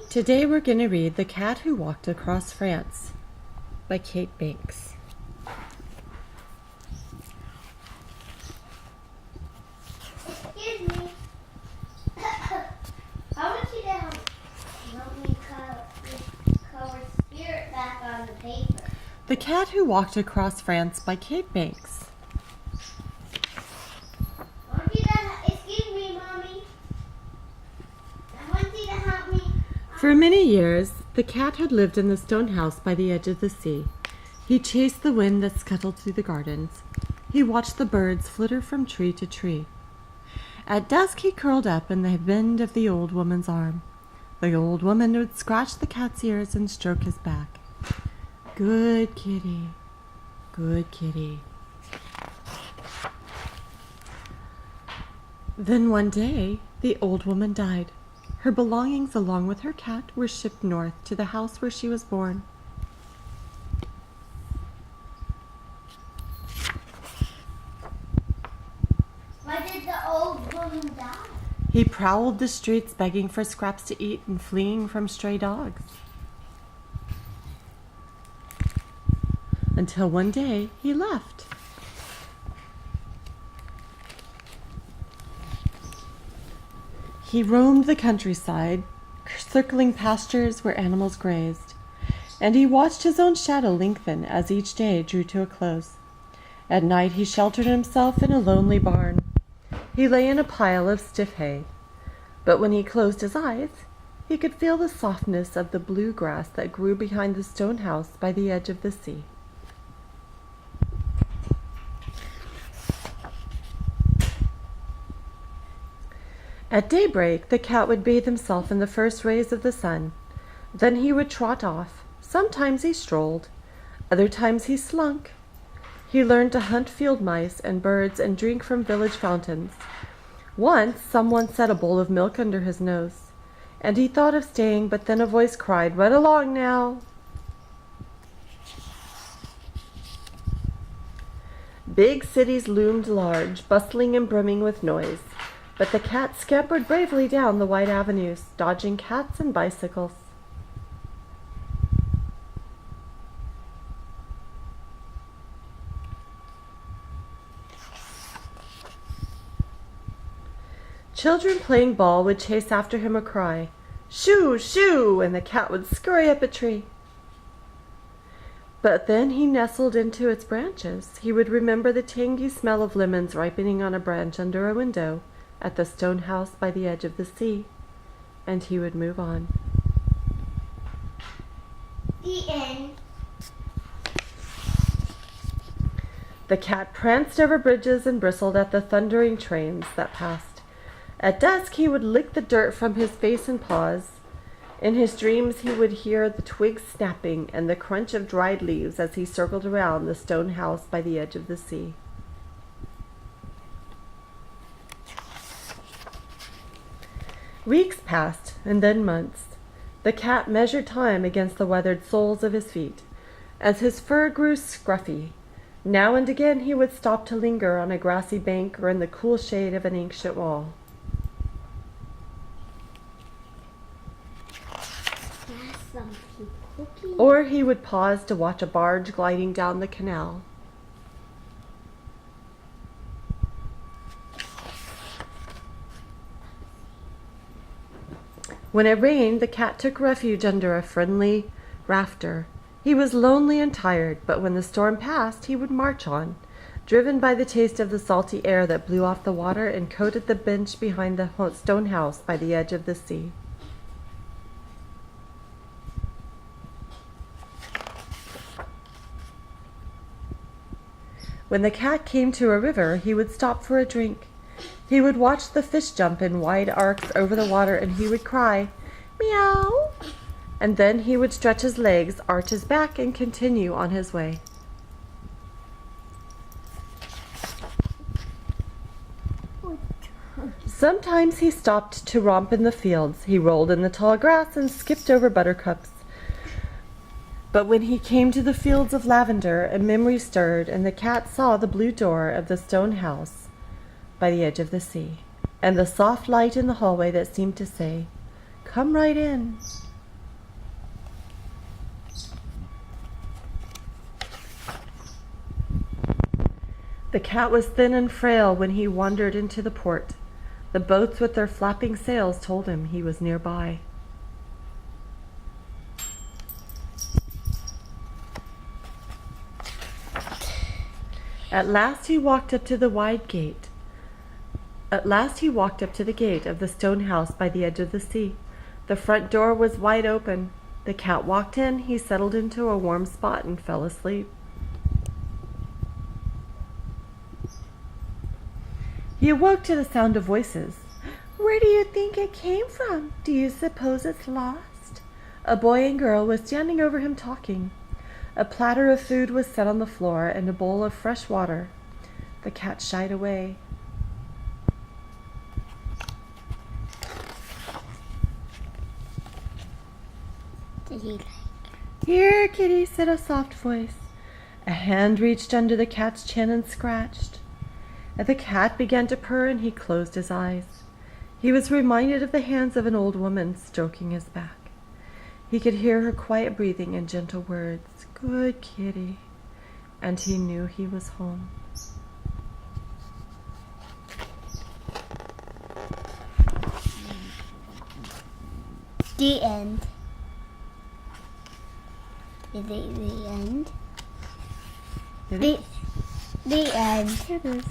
Today we're going to read The Cat Who Walked Across France by Kate Banks. Excuse me. I want you to help me color spirit back on the paper. The Cat Who Walked Across France by Kate Banks. Excuse me, Mommy. I want you to help me. For many years, the cat had lived in the stone house by the edge of the sea. He chased the wind that scuttled through the gardens. He watched the birds flitter from tree to tree. At dusk he curled up in the bend of the old woman's arm. The old woman would scratch the cat's ears and stroke his back. Good kitty, good kitty. Then one day, the old woman died. Her belongings, along with her cat, were shipped north to the house where she was born. Why did the old woman die? He prowled the streets begging for scraps to eat and fleeing from stray dogs. Until one day he left. He roamed the countryside, circling pastures where animals grazed, and he watched his own shadow lengthen as each day drew to a close. At night he sheltered himself in a lonely barn. He lay in a pile of stiff hay, but when he closed his eyes, he could feel the softness of the blue grass that grew behind the stone house by the edge of the sea. At daybreak, the cat would bathe himself in the first rays of the sun. Then he would trot off. Sometimes he strolled. Other times he slunk. He learned to hunt field mice and birds and drink from village fountains. Once, someone set a bowl of milk under his nose, and he thought of staying, but then a voice cried, "Run along now!" Big cities loomed large, bustling and brimming with noise. But the cat scampered bravely down the wide avenues, dodging cats and bicycles. Children playing ball would chase after him or cry, "Shoo, shoo!" and the cat would scurry up a tree. But then he nestled into its branches. He would remember the tangy smell of lemons ripening on a branch under a window at the stone house by the edge of the sea, and he would move on. The end. The cat pranced over bridges and bristled at the thundering trains that passed. At dusk he would lick the dirt from his face and paws. In his dreams he would hear the twigs snapping and the crunch of dried leaves as he circled around the stone house by the edge of the sea. Weeks passed, and then months. The cat measured time against the weathered soles of his feet. As his fur grew scruffy, now and again he would stop to linger on a grassy bank or in the cool shade of an ancient wall. Or he would pause to watch a barge gliding down the canal. When it rained, the cat took refuge under a friendly rafter. He was lonely and tired, but when the storm passed, he would march on, driven by the taste of the salty air that blew off the water and coated the bench behind the stone house by the edge of the sea. When the cat came to a river, he would stop for a drink. He would watch the fish jump in wide arcs over the water, and he would cry, "Meow!" And then he would stretch his legs, arch his back, and continue on his way. Sometimes he stopped to romp in the fields. He rolled in the tall grass and skipped over buttercups. But when he came to the fields of lavender, a memory stirred, and the cat saw the blue door of the stone house by the edge of the sea, and the soft light in the hallway that seemed to say, "Come right in." The cat was thin and frail when he wandered into the port. The boats with their flapping sails told him he was nearby. At last he walked up to the gate of the stone house by the edge of the sea. The front door was wide open. The cat walked in, he settled into a warm spot and fell asleep. He awoke to the sound of voices. "Where do you think it came from? Do you suppose it's lost?" A boy and girl were standing over him talking. A platter of food was set on the floor and a bowl of fresh water. The cat shied away. Did he "Here, kitty," said a soft voice. A hand reached under the cat's chin and scratched. The cat began to purr and he closed his eyes. He was reminded of the hands of an old woman stroking his back. He could hear her quiet breathing and gentle words, "Good kitty," and he knew he was home. The end. Is it the end? Did it? The end. It is.